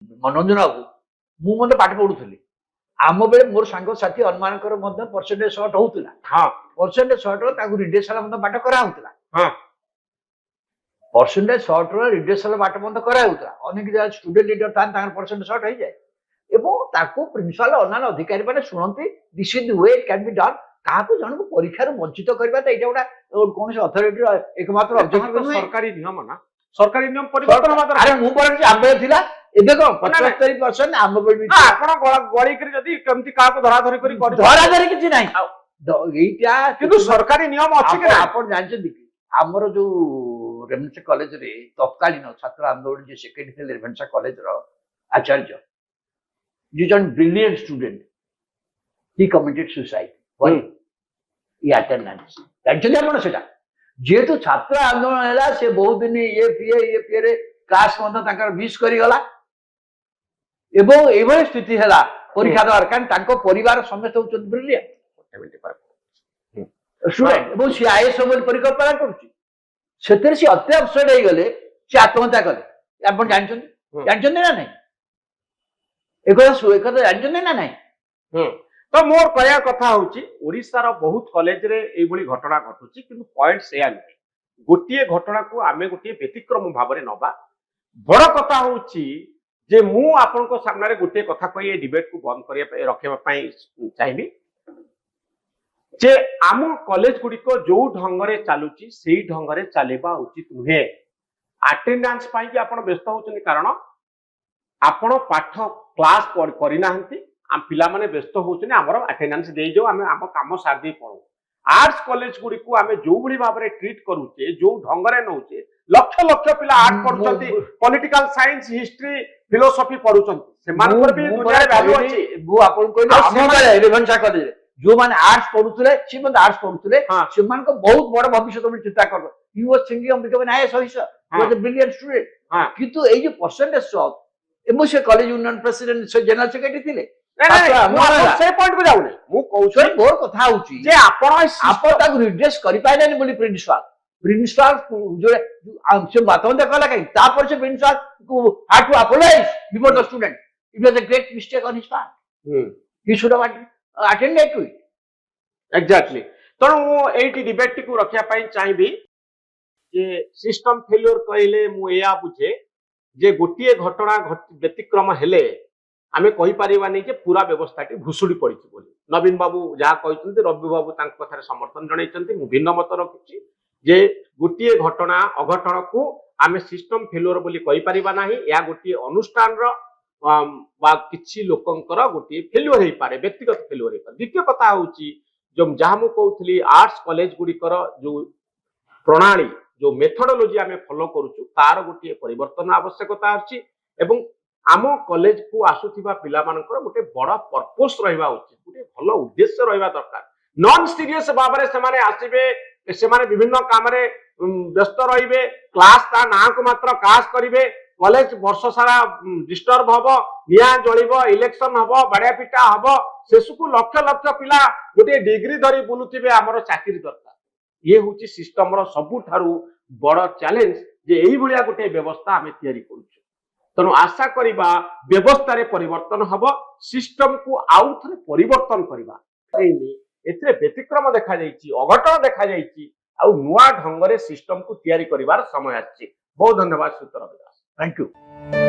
मनोरंजन बाबू मुझे पाठ पढ़ुली आम बेले मोर सांगसाथी अनुमानकर परसेंटेज सर्ट होता हाँ परसेंटेज सर्ट रिडेसल पाठ कराला हाँ परसेंटेज सर्ट रिडेसल पाठ कराला अनेक जगह स्टूडेंट लीडर था परसेंटेज सर्ट हो जाए प्रिंसिपाल अन्य अधिकारी मैंने शुणती this is the way it can be done क्या जन को परीक्षा वंचित करवा तो यहाँ गोटे कौन अथॉरिटी एकमात्र ऑब्जेक्टिव सरकारी नियम ना सरकारी नियम परिवर्तन होगा अरे मु पढ़ी आम बेले थिला एबे को 75% आम बेले आपण गळी करी जदी केमती का को धरा धरी करी धरा धरी किछि नाही एइटा किंतु सरकारी नियम अछि के आपण जानछन कि हमर जो रेभेन्सा कॉलेज रे तत्कालीन छात्र आंदोलन जे सेक्रेटरी थे रेभेन्सा कॉलेज रो आचार्य जी जन brilliant student he committed suicide why he attendance जानछन आपण सेटा जेहेतु छात्र आंदोलन है से बहुत दिन ये पीए रे क्लास मिस करीगला एवं स्थिति है परीक्षा द्वार कारण परिवार समस्त होती ब्रिलियंट स्टूडेंट सी आईएएस परिकल्पना कर अति अपसेट हो गले सी आत्महत्या कले आप जानते ना नहीं एक जानते ना नहीं तो मोर कहया कथा होची ओडिसा बहुत कॉलेज रे ए भली घटना घटुची किंतु पॉइंट सेया नहीं गोटिए घटना को आमे गोटिए व्यतिक्रम भाव में नबा बड़ कथा होची जे मु आपन को सामने गोटे कथा कहि डिबेट को बंद करिया रखिबा पई चाहिबी जे आम कॉलेज गुडी को जो ढंग रे चालुची सेही ढंग रे चलेबा उचित नुहे अटेंडेंस पई कि आपन व्यस्त होचनी कारण आपन पाठ क्लास करिनाहंती आम पिला माने व्यस्त होचनी हमर अटेंडेंस देई जो आमे हम काम सार दे पड़ो आर्ट्स कॉलेज गुडी को आमे जो भली भाव रे ट्रीट करूचे जो ढंग रे नउचे लक्ष लक्ष पिला आर्ट पढुचंती पॉलिटिकल साइंस हिस्ट्री फिलोसफी पढुचंती से मान पर भी दुनिया रे वैल्यू अछि वो आपन कोइ हम रेभेन्सा कॉलेज जो माने आर्ट्स पढुतले से माने आर्ट्स पढुतले से मान को बहुत बड़ भविष्य में चिंता कर he was thinking of becoming IAS officer he was a brilliant student किंतु ए जो परसेंटेज शॉट एमो से कॉलेज यूनियन प्रेसिडेंट से जनरल सेक्रेटरी थिले से पॉइंट को जाउनी मु कहू छै मोर कथा होची जे आपण ताकू रिड्रेस करि पाइलेनी बोली प्रिंसिपल जो से बातों देखला कहीं तापर से प्रिंसिपल को had to apologise before the student it was a great mistake on his part he should have attended to it exactly तो मु एटी डिबेट को रखिया पई चाहिबी जे सिस्टम फेल्योर कहले मु एया बुझे जे गोटिए घटना व्यतिक्रम हेले आमे कहि परिबानी जे पूरा व्यवस्थाटी भुसुडी पड़िछि बोली नवीन बाबू जहा कहचंती रवि बाबू तांक कथारे समर्थन जणैचंती मु भिन्न मत रखिछि जे गोटिए घटना अघटन को आमे सिस्टम फेल्योर बोली कहि परिबा नाही या गोटिए अनुष्ठान रो बा किछि लोकंकर गोटिए फेल्योर हे पारे व्यक्तिगत फेल्योर हे पारे द्वितीय कथा होछि जो जहा मु कहउथली आर्ट्स कॉलेज गुडी कर जो प्रणाली जो मेथोडोलॉजी आमे फॉलो करूछु तार गोटिए परिवर्तन आवश्यकता अछि एवं आम कॉलेज को आसुथिबा पिला मानकर गोटे बड़ पर्पस रहिबा उचित गोटे भलो उद्देश्य रहिबा दरकार नॉन सीरियस भाबरे से माने आसीबे से माने विभिन्न काम रे व्यस्त रहिबे क्लास ता ना को मात्र कास करिवे कॉलेज वर्ष सारा डिस्टर्ब हबो निया जळिबो इलेक्शन हबो बड़े पिटा हबो सेसुकु लक्ष लक्ष पिला गोटे डिग्री धरी बुलुथिबे हमर चाकरी दरकार ये होची सिस्टम रो सबु थारु बड़ चैलेंज जे एही भलिया गोटे व्यवस्था हमें तयारी करूछु तेणु आशा करिबा व्यवस्था रे परिवर्तन हबो सिस्टम को आउ थरे परिवर्तन करिबा एथरे व्यतिक्रम देखा जाइछि अघटन देखा जाइछि आउ नुआ ढंग रे सिस्टम को तयारी करिवार समय आछि बहुत धन्यवाद सुतर विदास थैंक यू।